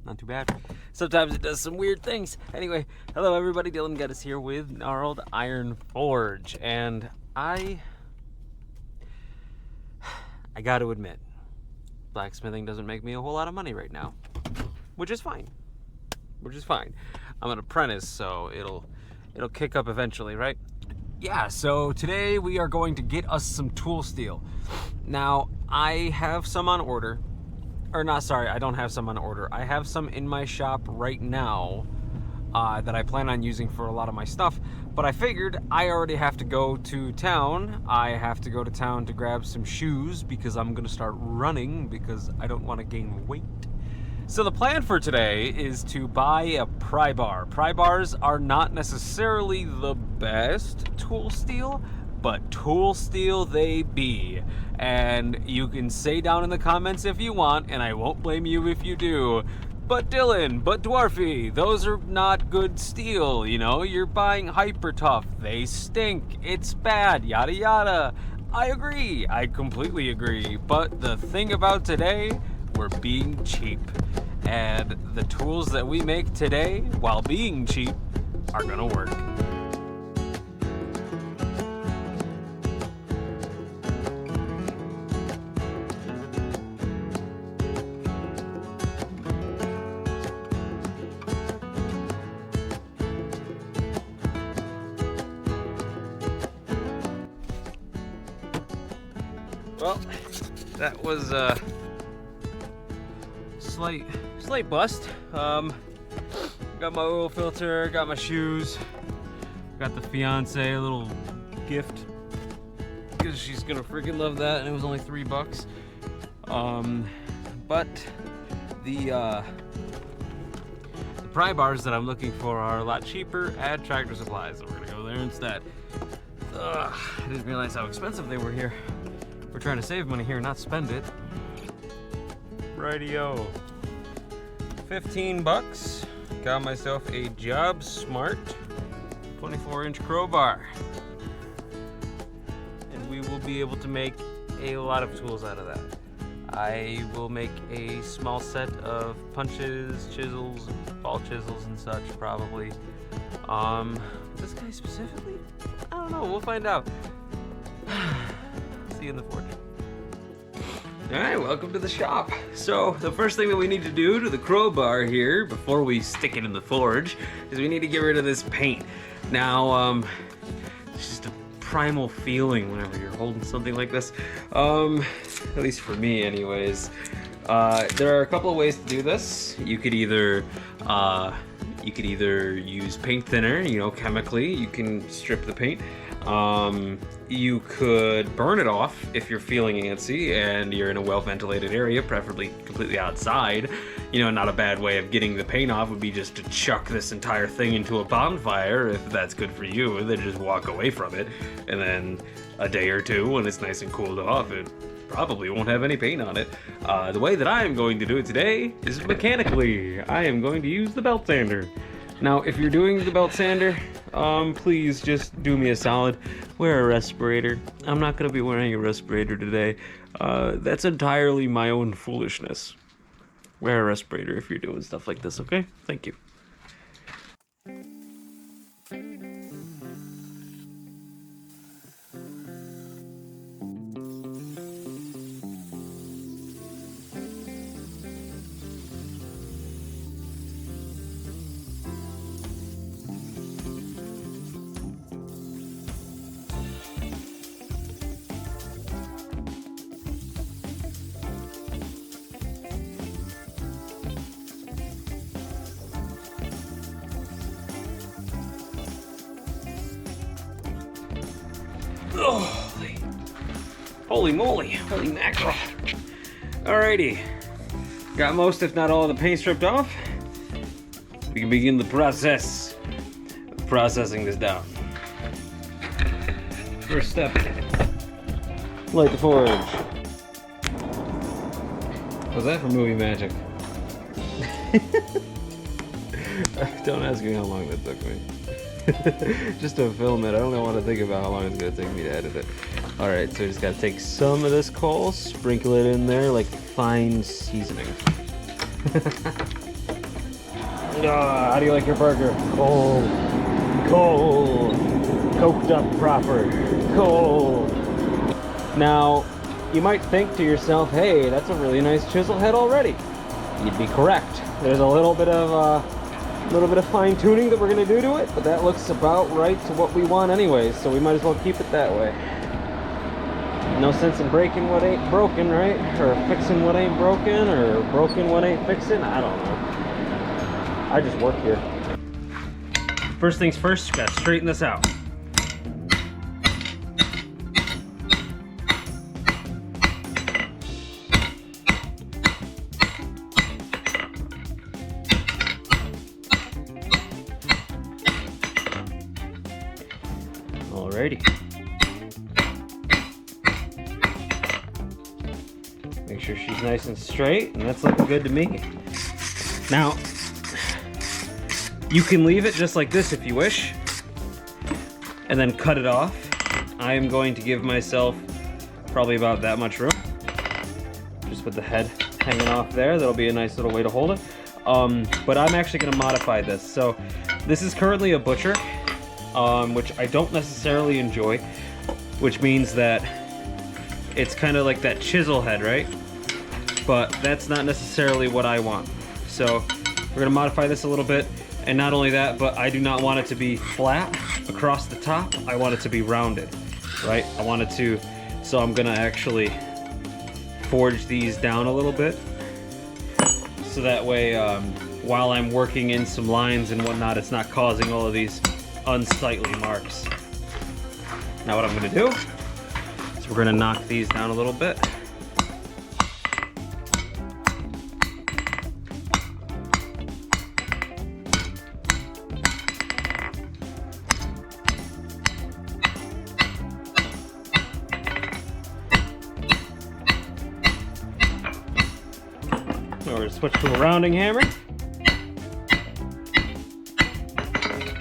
not too bad. Sometimes it does some weird things. Anyway, hello everybody, Dylan Geddes here with Gnarled Iron Forge, and I gotta admit, blacksmithing doesn't make me a whole lot of money right now, which is fine. I'm an apprentice, so it'll kick up eventually, right? Yeah, so today we are going to get us some tool steel. Now, I have some on order. Or not, sorry, I don't have some on order. I have some in my shop right now that I plan on using for a lot of my stuff. But I figured I already have to go to town. I have to go to town to grab some shoes because I'm gonna start running because I don't want to gain weight. So the plan for today is to buy a pry bar. Pry bars are not necessarily the best tool steel, but tool steel they be. And you can say down in the comments if you want, and I won't blame you if you do. But Dylan, but Dwarfy, those are not good steel, you know? You're buying Hyper Tough, they stink, it's bad, yada yada. I agree, I completely agree. But the thing about today, we're being cheap. And the tools that we make today, while being cheap, are gonna work. Well, that was slight bust. Got my oil filter, got my shoes, got the fiance a little gift because she's gonna freaking love that, and it was only $3. But the pry bars that I'm looking for are a lot cheaper at Tractor Supply, so we're gonna go there instead. I didn't realize how expensive they were here. We're trying to save money here, not spend it. Rightio. $15. Got myself a Job Smart 24-inch crowbar. And we will be able to make a lot of tools out of that. I will make a small set of punches, chisels, ball chisels and such probably. This guy specifically? I don't know, we'll find out. See you in the forge. Alright, welcome to the shop. So, the first thing that we need to do to the crowbar here, before we stick it in the forge, is we need to get rid of this paint. Now, it's just a primal feeling whenever you're holding something like this. At least for me anyways. There are a couple of ways to do this. You could either use paint thinner, you know, chemically. You can strip the paint. You could burn it off if you're feeling antsy and you're in a well-ventilated area, preferably completely outside. You know, not a bad way of getting the paint off would be just to chuck this entire thing into a bonfire, if that's good for you, and then just walk away from it. And then a day or two, when it's nice and cooled off, it probably won't have any paint on it. The way that I am going to do it today is mechanically. I am going to use the belt sander. Now, if you're doing the belt sander, please just do me a solid. Wear a respirator. I'm not going to be wearing a respirator today. That's entirely my own foolishness. Wear a respirator if you're doing stuff like this, okay? Thank you. Oh, holy moly, holy mackerel. Alrighty, got most if not all of the paint stripped off. We can begin the process of processing this down. First step, light the forge. Was that for movie magic? Don't ask me how long that took me. Just to film it. I don't want to think about how long it's going to take me to edit it. Alright, so we just got to take some of this coal, sprinkle it in there like fine seasoning. How do you like your burger? Cold. Cold. Coked up proper. Cold. Now, you might think to yourself, hey, that's a really nice chisel head already. You'd be correct. There's a little bit of fine tuning that we're gonna do to it, but that looks about right to what we want anyways, so we might as well keep it that way. No sense in breaking what ain't broken, right? Or fixing what ain't broken, or broken what ain't fixing. I don't know. I just work here. First things first, gotta straighten this out. Alrighty. Make sure she's nice and straight, and that's looking good to me. Now, you can leave it just like this if you wish, and then cut it off. I am going to give myself probably about that much room. Just with the head hanging off there, that'll be a nice little way to hold it. But I'm actually gonna modify this. So this is currently a butcher, which I don't necessarily enjoy, which means that it's kind of like that chisel head, right? But that's not necessarily what I want. So we're gonna modify this a little bit, and not only that, but I do not want it to be flat across the top. I want it to be rounded, right? I want it to, so I'm gonna actually forge these down a little bit, so that way while I'm working in some lines and whatnot, it's not causing all of these unsightly marks. Now what I'm gonna do is we're gonna knock these down a little bit. We're gonna switch to a rounding hammer.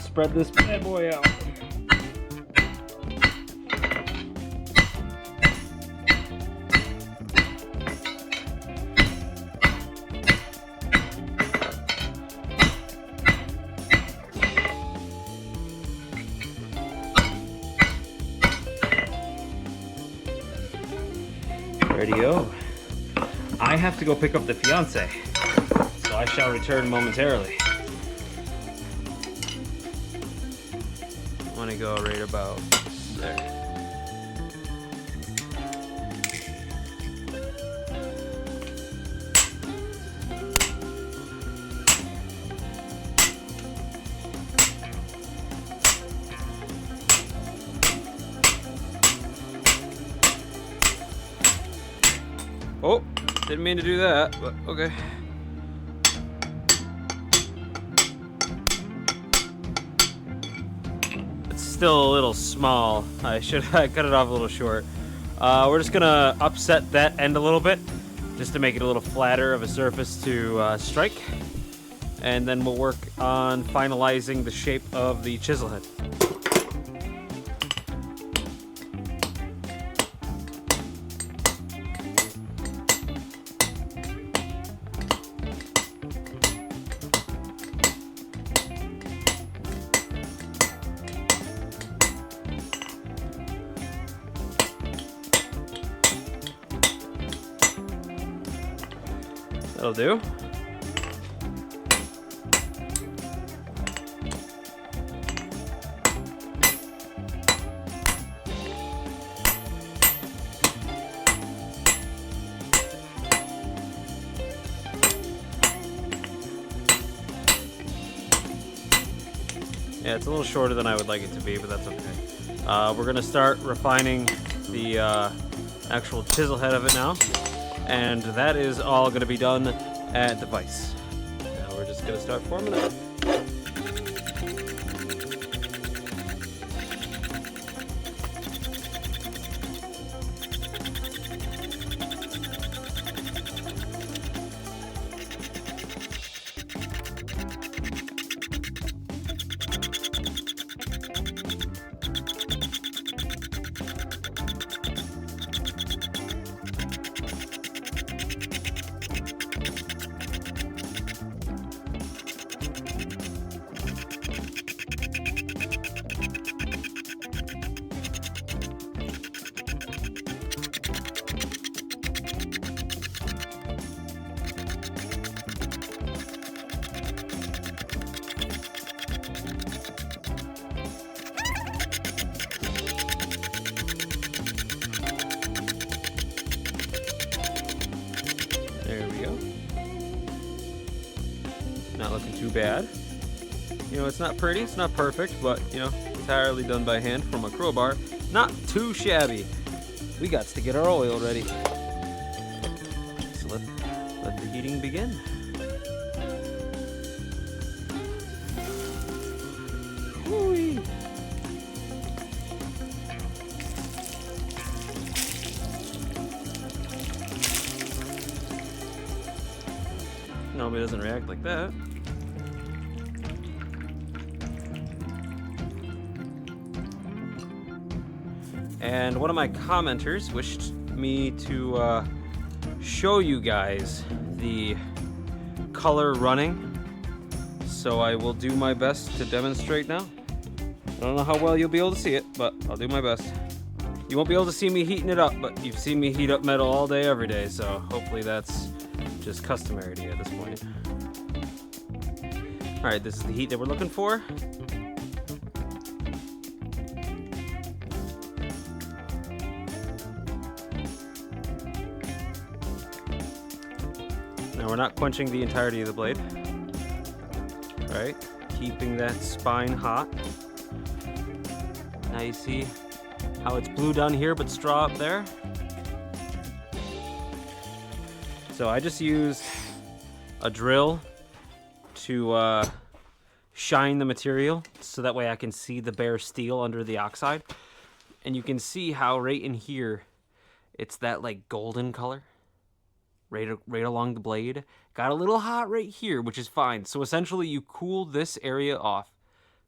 Spread this bad boy out. Ready-o. I have to go pick up the fiance, so I shall return momentarily. I want to go right about there. Oh, didn't mean to do that, but okay. It's still a little small. I cut it off a little short. We're just gonna upset that end a little bit, just to make it a little flatter of a surface to strike. And then we'll work on finalizing the shape of the chisel head. That'll do. Yeah, it's a little shorter than I would like it to be, but that's okay. We're gonna start refining the actual chisel head of it now. And that is all going to be done at the vise. Now we're just going to start forming it. Not looking too bad. You know, it's not pretty, it's not perfect, but, you know, entirely done by hand from a crowbar. Not too shabby. We got to get our oil ready. So let the heating begin. Whee! Nobody doesn't react like that. And one of my commenters wished me to show you guys the color running, so I will do my best to demonstrate now. I don't know how well you'll be able to see it, but I'll do my best. You won't be able to see me heating it up, but you've seen me heat up metal all day, every day, so hopefully that's just customary at this point. All right, this is the heat that we're looking for. Now we're not quenching the entirety of the blade, right? Keeping that spine hot. Now you see how it's blue down here but straw up there. So I just used a drill to shine the material so that way I can see the bare steel under the oxide. And you can see how right in here, it's that like golden color. Right along the blade. Got a little hot right here, which is fine. So essentially you cool this area off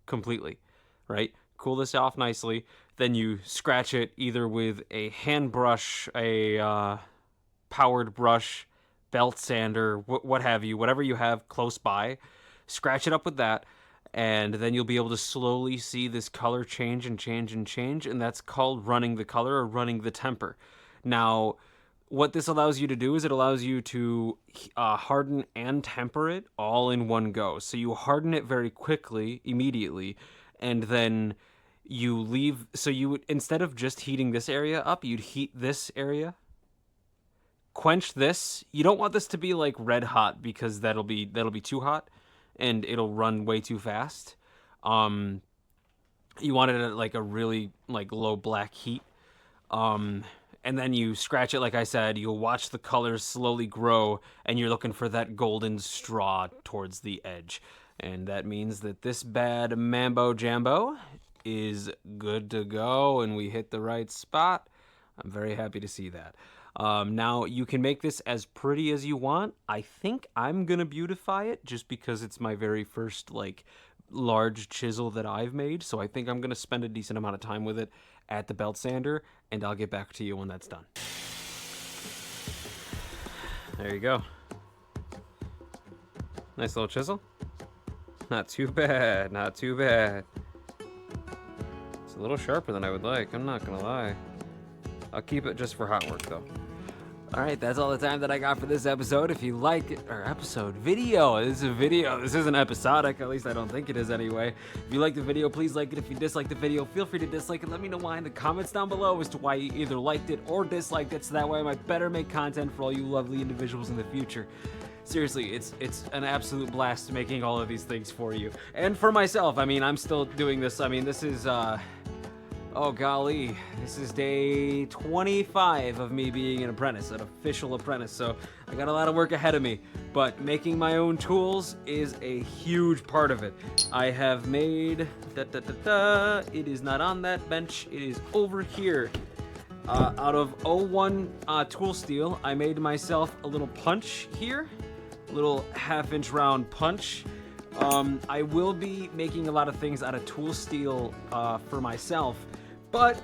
completely, right? Cool this off nicely. Then you scratch it either with a hand brush, a powered brush, belt sander, what have you, whatever you have close by. Scratch it up with that, and then you'll be able to slowly see this color change and change and change, and that's called running the color or running the temper. Now, what this allows you to do is it allows you to harden and temper it all in one go. So you harden it very quickly, immediately, and then you leave. So you would, instead of just heating this area up, you'd heat this area, quench this. You don't want this to be like red hot because that'll be too hot, and it'll run way too fast. You want it at like a really like low black heat. And then you scratch it, like I said, you'll watch the colors slowly grow, and you're looking for that golden straw towards the edge. And that means that this bad mambo jambo is good to go, and we hit the right spot. I'm very happy to see that. Now, you can make this as pretty as you want. I think I'm going to beautify it just because it's my very first, like, large chisel that I've made. So I think I'm going to spend a decent amount of time with it at the belt sander, and I'll get back to you when that's done. There you go. Nice little chisel. Not too bad, not too bad. It's a little sharper than I would like, I'm not gonna lie. I'll keep it just for hot work though. Alright, that's all the time that I got for this episode. If you like it, or video, this is a video, this isn't episodic, at least I don't think it is anyway. If you like the video, please like it. If you dislike the video, feel free to dislike it. Let me know why in the comments down below as to why you either liked it or disliked it, so that way I might better make content for all you lovely individuals in the future. Seriously, it's an absolute blast making all of these things for you. And for myself, I mean, I'm still doing this, I mean, this is, oh golly, this is day 25 of me being an apprentice, an official apprentice, so I got a lot of work ahead of me, but making my own tools is a huge part of it. I have made, it is not on that bench, it is over here. Out of 01 tool steel, I made myself a little punch here, a little half-inch round punch. I will be making a lot of things out of tool steel for myself, but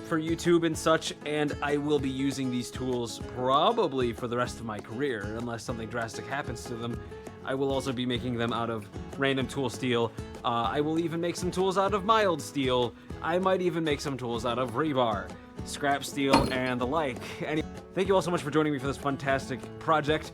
for YouTube and such, and I will be using these tools probably for the rest of my career, unless something drastic happens to them. I will also be making them out of random tool steel. I will even make some tools out of mild steel. I might even make some tools out of rebar, scrap steel, and the like. Anyway, thank you all so much for joining me for this fantastic project.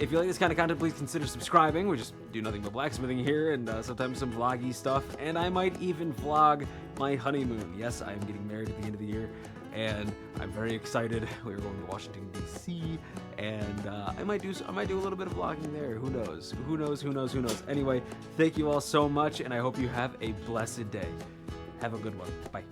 If you like this kind of content, please consider subscribing. We just do nothing but blacksmithing here, and sometimes some vloggy stuff, and I might even vlog my honeymoon. Yes, I am getting married at the end of the year. and I'm very excited. We're going to Washington D.C. and I might do a little bit of vlogging there. Who knows? Who knows? Who knows? Who knows? Anyway, thank you all so much, and I hope you have a blessed day. Have a good one. Bye.